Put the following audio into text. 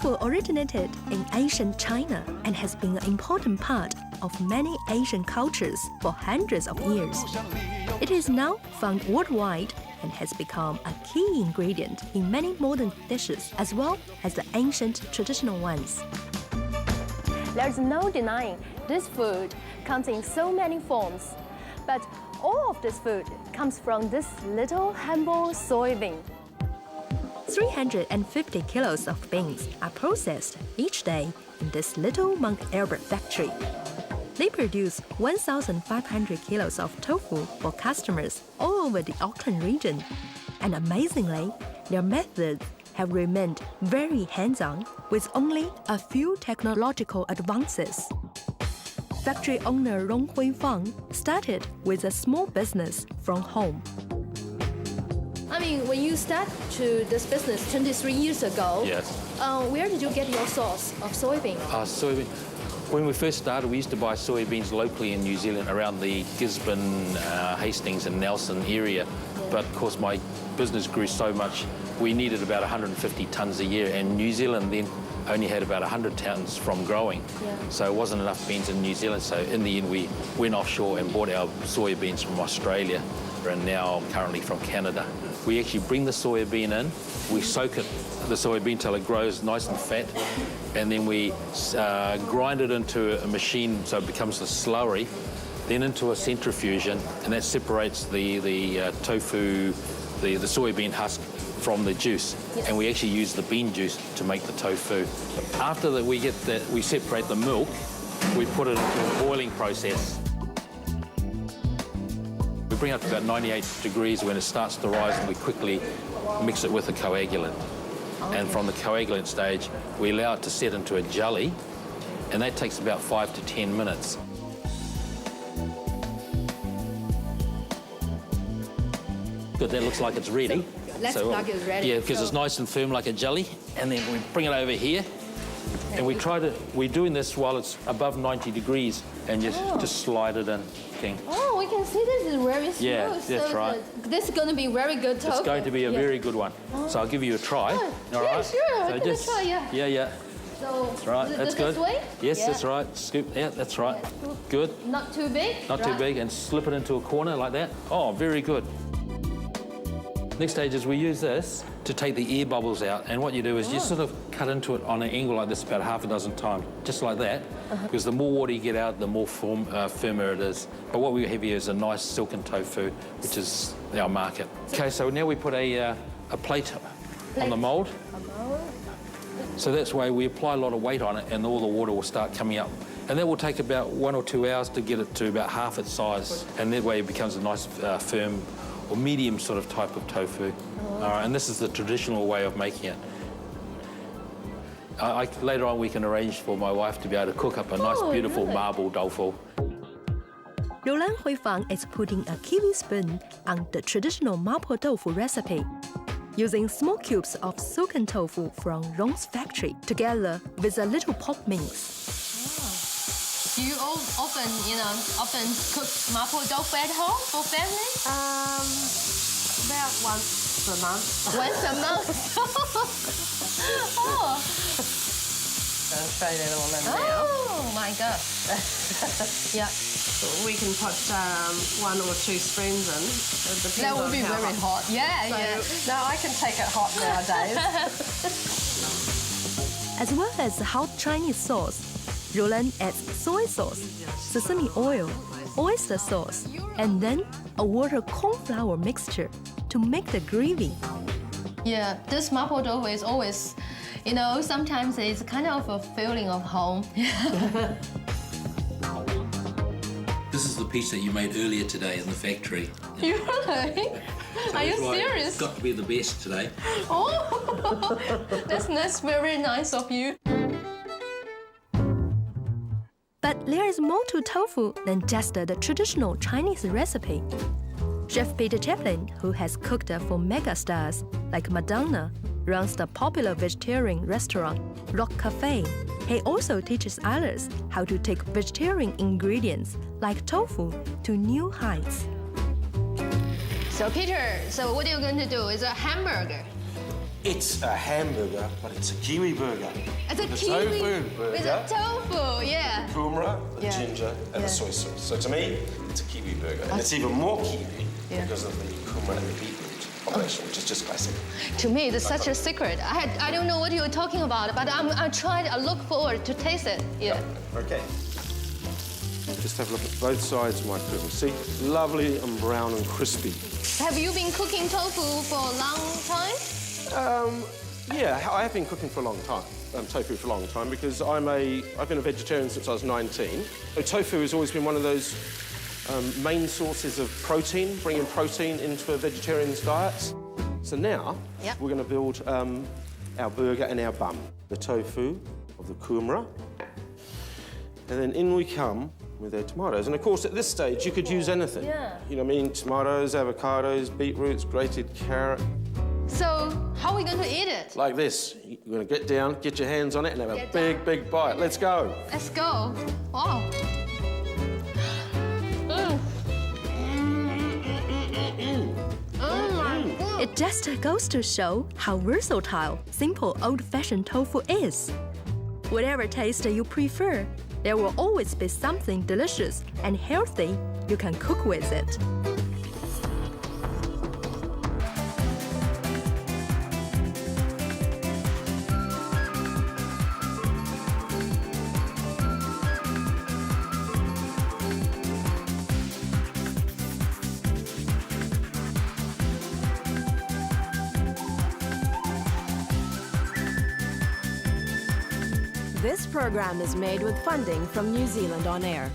Tofu originated in ancient China and has been an important part of many Asian cultures for hundreds of years. It is now found worldwide and has become a key ingredient in many modern dishes as well as the ancient traditional ones. There's no denying this food comes in so many forms, but all of this food comes from this little humble soybean. 350 kilos of beans are processed each day in this little Mount Albert factory. They produce 1,500 kilos of tofu for customers all over the Auckland region. And amazingly, their methods have remained very hands-on with only a few technological advances. Factory owner Rong Hui-Fang started with a small business from home. I mean, when you start to this business 23 years ago, yes. Where did you get your source of soybean? Soybean. When we first started, we used to buy soybeans locally in New Zealand around the Gisborne, Hastings and Nelson area. Yeah. But of course, my business grew so much, we needed about 150 tonnes a year, and New Zealand then only had about 100 tonnes from growing. Yeah. So it wasn't enough beans in New Zealand. So in the end, we went offshore and bought our soybeans from Australia, and now currently from Canada. We actually bring the soybean in, we soak it, the soybean till it grows nice and fat, and then we grind it into a machine so it becomes a slurry, then into a centrifusion, and that separates the tofu, the soybean husk from the juice. Yes. And we actually use the bean juice to make the tofu. After that, we separate the milk, we put it into a boiling process. We bring it up to about 98 degrees. When it starts to rise, and we quickly mix it with a coagulant. Okay. And from the coagulant stage, we allow it to set into a jelly, and that takes about 5 to 10 minutes. Good, that looks like it's ready. Let's plug it ready. Yeah, because it's nice and firm like a jelly. And then we bring it over here, and we're doing this while it's above 90 degrees, and just slide it in. King. Oh, we can see this is very smooth. Yeah, that's so right. This is going to be very good tofu. It's going to be a very good one. Oh. So I'll give you a try. Oh, all yeah, right? sure. So just try, yeah. Yeah. So that's right. That's good. This way? Yes, yeah. that's right. Scoop. Yeah, that's right. Yeah. Good. Not too big. Not too big, and slip it into a corner like that. Oh, very good. Next stage is we use this to take the air bubbles out, and what you do is you sort of cut into it on an angle like this about half a dozen times, just like that, because the more water you get out, the more firmer it is. But what we have here is a nice silken tofu, which is our market. Okay, so now we put a plate on the mould. So that's why we apply a lot of weight on it, and all the water will start coming up. And that will take about 1 or 2 hours to get it to about half its size, and that way it becomes a nice firm or medium sort of type of tofu. And this is the traditional way of making it. Later on, we can arrange for my wife to be able to cook up a nice, beautiful marble tofu. Roland Hui-Fang is putting a kiwi spoon on the traditional mapo tofu recipe, using small cubes of silken tofu from Rong's factory, together with a little pork mince. Do you often cook mapo tofu at home for family? About once a month. Once a month? Oh. I'll show you that all in now. Oh, my God. Yeah. We can put 1 or 2 spoons in. That would be very hot. Yeah, so, no, I can take it hot nowadays. As well as hot Chinese sauce, Roland adds soy sauce, sesame oil, oyster sauce, and then a water corn flour mixture to make the gravy. Yeah, this mapo tofu is always, sometimes it's kind of a feeling of home. This is the piece that you made earlier today in the factory. You really? So are you serious? It's got to be the best today. Oh, that's very nice of you. But there is more to tofu than just the traditional Chinese recipe. Chef Peter Chaplin, who has cooked for megastars like Madonna, runs the popular vegetarian restaurant Rock Cafe. He also teaches others how to take vegetarian ingredients like tofu to new heights. So Peter, what you're going to do is a hamburger. It's a hamburger, but it's a kiwi burger. It's a the kiwi tofu burger. with a tofu, yeah. Kumara, the Yeah. ginger, and the soy sauce. So to me, it's a kiwi burger. And it's even more kiwi because of the kumara and the beetroot combination, which is just classic. To me, it's such a secret. I don't know what you're talking about, but I look forward to taste it. Yeah. Okay. Just have a look at both sides of my kumara. See, lovely and brown and crispy. Have you been cooking tofu for a long time? Yeah, I have been cooking for a long time, tofu for a long time, because I've been a vegetarian since I was 19. So tofu has always been one of those main sources of protein, bringing protein into a vegetarian's diet. So now we're going to build our burger and our bun. The tofu of the kumara, and then in we come with our tomatoes. And of course, at this stage, you could use anything. Yeah. You know what I mean? Tomatoes, avocados, beetroots, grated carrot. So, how are we going to eat it? Like this. You're going to get down, get your hands on it, and have a big, big bite. Let's go. Let's go. Wow. Oh my God. It just goes to show how versatile simple old-fashioned tofu is. Whatever taste you prefer, there will always be something delicious and healthy you can cook with it. This program is made with funding from New Zealand On Air.